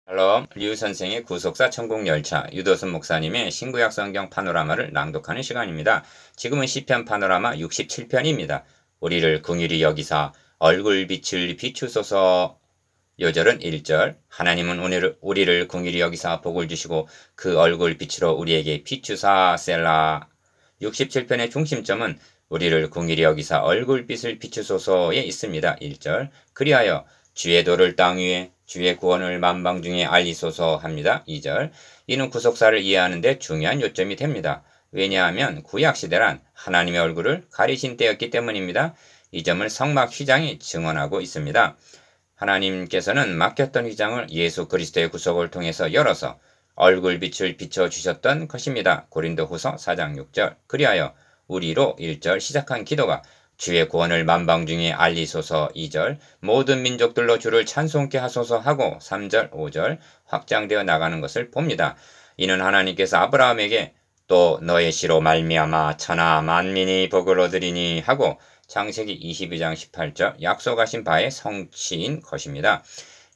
샬롬, 류 선생의 구속사 천국열차, 유도순 목사님의 신구약 성경 파노라마를 낭독하는 시간입니다. 지금은 시편 파노라마 67편입니다. 우리를 긍휼히 여기사 얼굴빛을 비추소서. 요절은 1절, 하나님은 우리를 긍휼히 여기사 복을 주시고 그 얼굴빛으로 우리에게 비추사 셀라. 67편의 중심점은 우리를 긍휼히 여기사 얼굴빛을 비추소서에 있습니다. 1절, 그리하여 주의 도를 땅 위에 주의 구원을 만방 중에 알리소서 합니다. 2절, 이는 구속사를 이해하는 데 중요한 요점이 됩니다. 왜냐하면 구약시대란 하나님의 얼굴을 가리신 때였기 때문입니다. 이 점을 성막 휘장이 증언하고 있습니다. 하나님께서는 막혔던 휘장을 예수 그리스도의 구속을 통해서 열어서 얼굴빛을 비춰주셨던 것입니다. 고린도후서 4장 6절, 그리하여 우리로 1절 시작한 기도가 주의 구원을 만방 중에 알리소서. 2절, 모든 민족들로 주를 찬송케 하소서 하고 3절, 5절 확장되어 나가는 것을 봅니다. 이는 하나님께서 아브라함에게 또 너의 씨로 말미암아 천하 만민이 복을 얻으리니 하고 창세기 22장 18절 약속하신 바의 성취인 것입니다.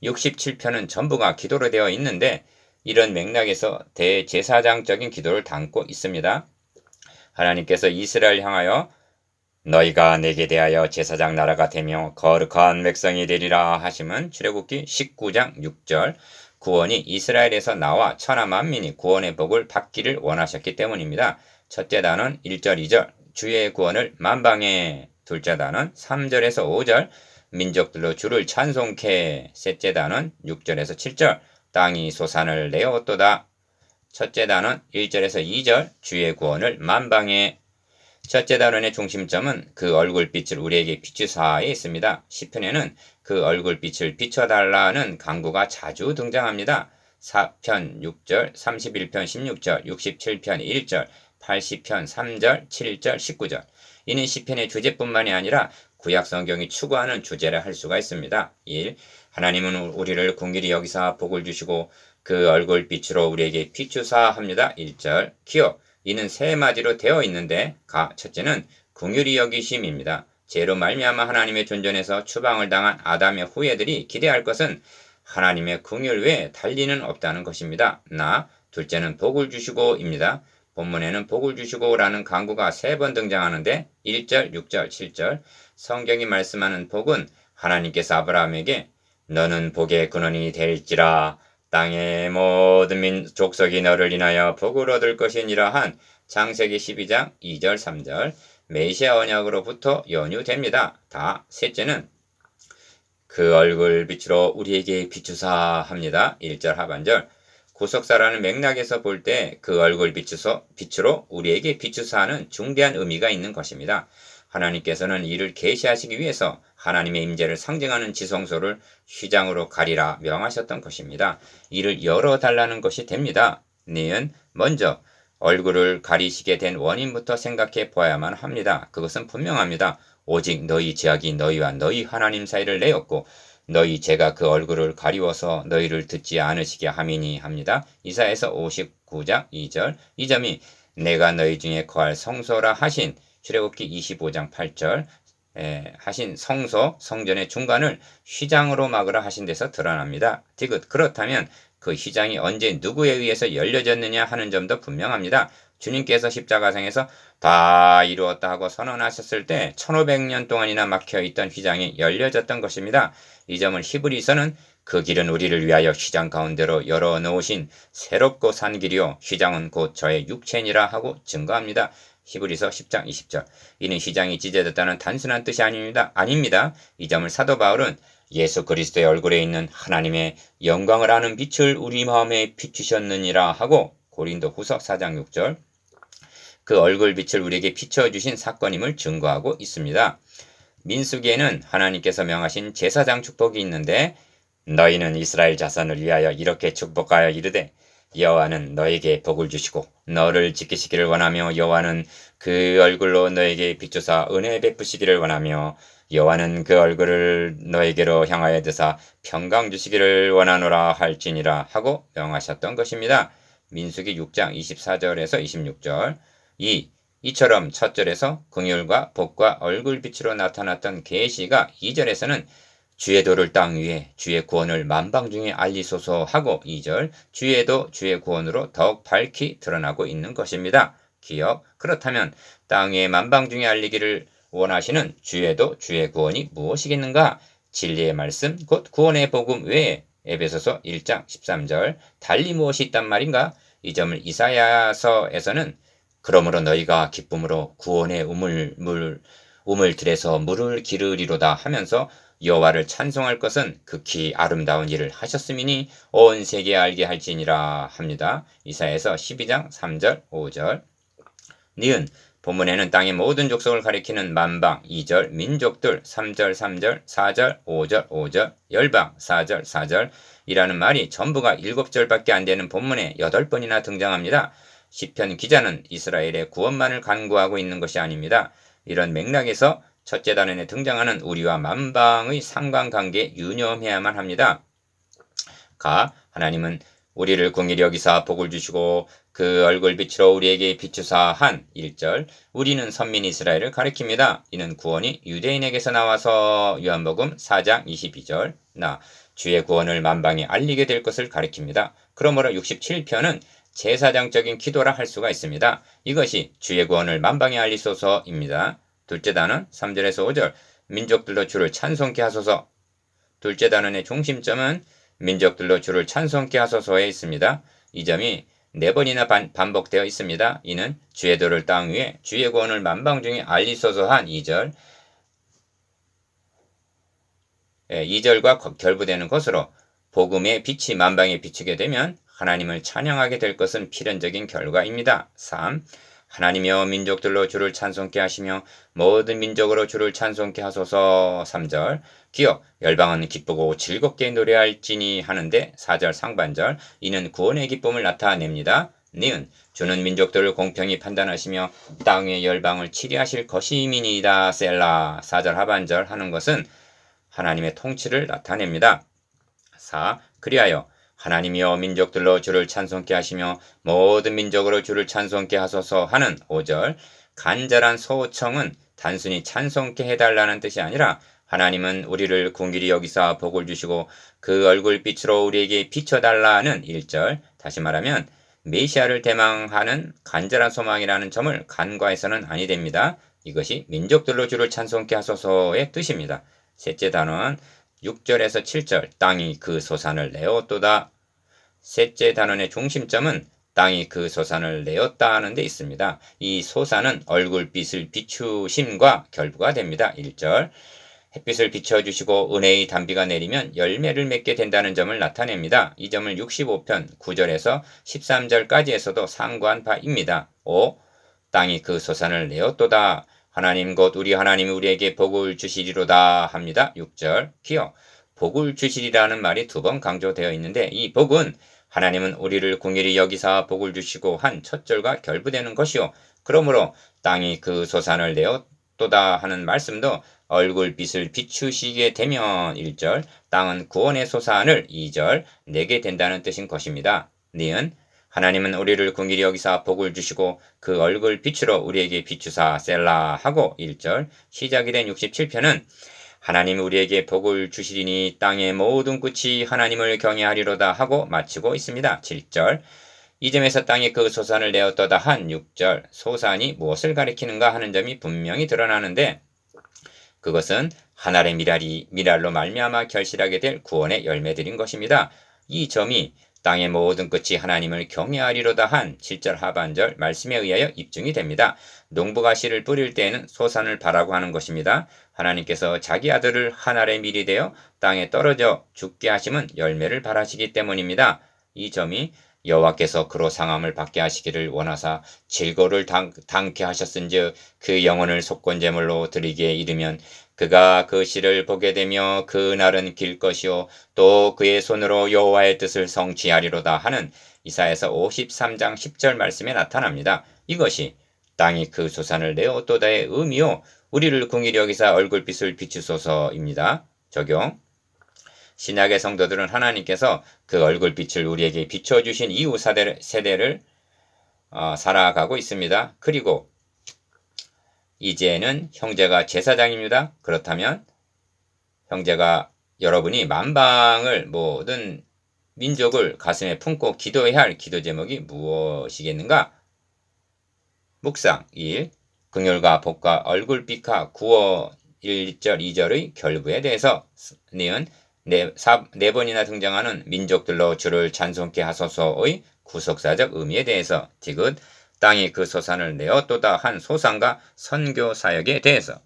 67편은 전부가 기도로 되어 있는데 이런 맥락에서 대제사장적인 기도를 담고 있습니다. 하나님께서 이스라엘 향하여 너희가 내게 대하여 제사장 나라가 되며 거룩한 백성이 되리라 하심은 출애굽기 19장 6절, 구원이 이스라엘에서 나와 천하 만민이 구원의 복을 받기를 원하셨기 때문입니다. 첫째 단은 1절 2절 주의 구원을 만방에, 둘째 단은 3절에서 5절 민족들로 주를 찬송케, 셋째 단은 6절에서 7절 땅이 소산을 내었도다. 첫째 단은 1절에서 2절 주의 구원을 만방에. 첫째 단원의 중심점은 그 얼굴빛을 우리에게 비추사에 있습니다. 시편에는 그 얼굴빛을 비춰달라는 강구가 자주 등장합니다. 4편 6절, 31편 16절, 67편 1절, 80편 3절, 7절, 19절. 이는 시편의 주제뿐만이 아니라 구약 성경이 추구하는 주제라 할 수가 있습니다. 1. 하나님은 우리를 긍휼히 여기사 복을 주시고 그 얼굴빛으로 우리에게 비추사 합니다. 1절. 기억. 이는 세 마디로 되어 있는데 첫째는 긍휼히 여기심입니다. 죄로 말미암아 하나님의 존전에서 추방을 당한 아담의 후예들이 기대할 것은 하나님의 긍휼 외에 달리는 없다는 것입니다. 둘째는 복을 주시고입니다. 본문에는 복을 주시고라는 강구가 3번 등장하는데 1절, 6절, 7절 성경이 말씀하는 복은 하나님께서 아브라함에게 너는 복의 근원이 될지라 땅의 모든 족속이 너를 인하여 복을 얻을 것이니라 한 창세기 12장 2절 3절 메시아 언약으로부터 연유됩니다. 셋째는 그 얼굴빛으로 우리에게 비추사 합니다. 1절 하반절 구속사라는 맥락에서 볼 때 그 얼굴빛으로 우리에게 비추사하는 중대한 의미가 있는 것입니다. 하나님께서는 이를 계시하시기 위해서 하나님의 임재를 상징하는 지성소를 휘장으로 가리라 명하셨던 것입니다. 이를 열어달라는 것이 됩니다. 니은 먼저 얼굴을 가리시게 된 원인부터 생각해 보아야만 합니다. 그것은 분명합니다. 오직 너희 죄악이 너희와 너희 하나님 사이를 내었고 너희 죄가 그 얼굴을 가리워서 너희를 듣지 않으시게 함이니 합니다. 이사야서 59장 2절. 이 점이 내가 너희 중에 거할 성소라 하신 출애굽기 25장 8절 하신 성전의 중간을 휘장으로 막으라 하신 데서 드러납니다. 디귿. 그렇다면 그 휘장이 언제 누구에 의해서 열려졌느냐 하는 점도 분명합니다. 주님께서 십자가상에서 다 이루었다 하고 선언하셨을 때 1500년 동안이나 막혀있던 휘장이 열려졌던 것입니다. 이 점을 히브리서는 그 길은 우리를 위하여 휘장 가운데로 열어놓으신 새롭고 산 길이요 휘장은 곧 저의 육체니라 하고 증거합니다. 히브리서 10장 20절. 이는 휘장이 찢어졌다는 단순한 뜻이 아닙니다. 이 점을 사도 바울은 예수 그리스도의 얼굴에 있는 하나님의 영광을 아는 빛을 우리 마음에 비추셨느니라 하고 고린도후서 4장 6절. 그 얼굴빛을 우리에게 비춰주신 사건임을 증거하고 있습니다. 민수기에는 하나님께서 명하신 제사장 축복이 있는데 너희는 이스라엘 자손을 위하여 이렇게 축복하여 이르되 여호와는 너에게 복을 주시고 너를 지키시기를 원하며 여호와는 그 얼굴로 너에게 비추사 은혜 베푸시기를 원하며 여호와는 그 얼굴을 너에게로 향하여 드사 평강 주시기를 원하노라 할지니라 하고 명하셨던 것입니다. 민수기 6장 24절에서 26절. 이처럼 첫 절에서 긍휼과 복과 얼굴빛으로 나타났던 계시가 2절에서는 주의 도를 땅 위에 주의 구원을 만방중에 알리소서 하고 2절 주의 도 주의 구원으로 더욱 밝히 드러나고 있는 것입니다. 기억. 그렇다면 땅 위에 만방중에 알리기를 원하시는 주의 도 주의 구원이 무엇이겠는가? 진리의 말씀 곧 구원의 복음 외에 에베소서 1장 13절 달리 무엇이 있단 말인가? 이 점을 이사야서에서는 그러므로 너희가 기쁨으로 구원의 우물들에서 물을 기르리로다 하면서 여호와를 찬송할 것은 극히 아름다운 일을 하셨음이니 온 세계에 알게 할지니라 합니다. 이사야서 12장 3절 5절. 니은 본문에는 땅의 모든 족속을 가리키는 만방 2절, 민족들 3절 3절, 4절 5절 5절, 열방 4절 4절 이라는 말이 전부가 7절밖에 안 되는 본문에 8번이나 등장합니다. 시편 기자는 이스라엘의 구원만을 간구하고 있는 것이 아닙니다. 이런 맥락에서 첫째 단원에 등장하는 우리와 만방의 상관관계에 유념해야만 합니다. 가 하나님은 우리를 긍휼히 여기사 복을 주시고 그 얼굴 빛으로 우리에게 비추사 한 1절 우리는 선민 이스라엘을 가리킵니다. 이는 구원이 유대인에게서 나와서 요한복음 4장 22절 나 주의 구원을 만방에 알리게 될 것을 가리킵니다. 그러므로 67편은 제사장적인 기도라 할 수가 있습니다. 이것이 주의 구원을 만방에 알리소서입니다. 둘째 단원 3절에서 5절 민족들로 주를 찬송케 하소서. 둘째 단원의 중심점은 민족들로 주를 찬송케 하소서에 있습니다. 이 점이 4번이나 반복되어 있습니다. 이는 주의 도를 땅 위에 주의 구원을 만방중에 알리소서 한 2절 2절과 결부되는 것으로 복음의 빛이 만방에 비추게 되면 하나님을 찬양하게 될 것은 필연적인 결과입니다. 3. 하나님이여 민족들로 주를 찬송케 하시며 모든 민족으로 주를 찬송케 하소서. 3절 기억 열방은 기쁘고 즐겁게 노래할지니 하는데 4절 상반절 이는 구원의 기쁨을 나타냅니다. 니은 주는 민족들을 공평히 판단하시며 땅의 열방을 치리하실 것이미니이다. 셀라 4절 하반절 하는 것은 하나님의 통치를 나타냅니다. 4. 그리하여 하나님이여 민족들로 주를 찬송케 하시며 모든 민족으로 주를 찬송케 하소서 하는 5절 간절한 소청은 단순히 찬송케 해달라는 뜻이 아니라 하나님은 우리를 긍휼히 여기사 복을 주시고 그 얼굴빛으로 우리에게 비춰달라는 1절 다시 말하면 메시아를 대망하는 간절한 소망이라는 점을 간과해서는 아니 됩니다. 이것이 민족들로 주를 찬송케 하소서의 뜻입니다. 셋째 단원 6절에서 7절 땅이 그 소산을 내었도다. 셋째 단원의 중심점은 땅이 그 소산을 내었다 하는 데 있습니다. 이 소산은 얼굴빛을 비추심과 결부가 됩니다. 1절 햇빛을 비춰주시고 은혜의 단비가 내리면 열매를 맺게 된다는 점을 나타냅니다. 이 점을 65편 9절에서 13절까지에서도 상고한 바입니다. 5. 땅이 그 소산을 내었도다. 하나님 곧 우리 하나님이 우리에게 복을 주시리로다 합니다. 6절 기억 복을 주시리라는 말이 2번 강조되어 있는데 이 복은 하나님은 우리를 긍휼히 여기사 복을 주시고 한 첫 절과 결부되는 것이요 그러므로 땅이 그 소산을 내었도다 하는 말씀도 얼굴빛을 비추시게 되면 1절 땅은 구원의 소산을 2절 내게 된다는 뜻인 것입니다. 니은 하나님은 우리를 긍휼히 여기사 복을 주시고 그 얼굴 빛으로 우리에게 비추사 셀라 하고 1절 시작이 된 67편은 하나님이 우리에게 복을 주시리니 땅의 모든 끝이 하나님을 경외하리로다 하고 마치고 있습니다. 7절 이 점에서 땅에 그 소산을 내었도다 한 6절 소산이 무엇을 가리키는가 하는 점이 분명히 드러나는데 그것은 하나의 미랄로 말미암아 결실하게 될 구원의 열매들인 것입니다. 이 점이 땅의 모든 끝이 하나님을 경외하리로다 한 7절 하반절 말씀에 의하여 입증이 됩니다. 농부가 씨를 뿌릴 때에는 소산을 바라고 하는 것입니다. 하나님께서 자기 아들을 한 알의 밀이 되어 땅에 떨어져 죽게 하심은 열매를 바라시기 때문입니다. 이 점이 여호와께서 그로 상함을 받게 하시기를 원하사 질거를 당케 하셨은즉 그 영혼을 속건제물로 드리게 이르면 그가 그 씨를 보게 되며 그 날은 길 것이요 또 그의 손으로 여호와의 뜻을 성취하리로다 하는 이사야서 53장 10절 말씀에 나타납니다. 이것이 땅이 그 소산을 내었도다의 의미요 우리를 긍휼히 여기사 얼굴빛을 비추소서입니다. 적용 신약의 성도들은 하나님께서 그 얼굴빛을 우리에게 비춰주신 이후 세대를 살아가고 있습니다. 그리고 이제는 형제가 제사장입니다. 그렇다면 형제가 여러분이 만방을 모든 민족을 가슴에 품고 기도해야 할 기도 제목이 무엇이겠는가? 묵상 1. 긍휼과 복과 얼굴빛과 구어 1절 2절의 결부에 대해서 니은 네 번이나 등장하는 민족들로 주를 찬송케 하소서의 구속사적 의미에 대해서 디귿 땅이 그 소산을 내었도다 한 소산과 선교 사역에 대해서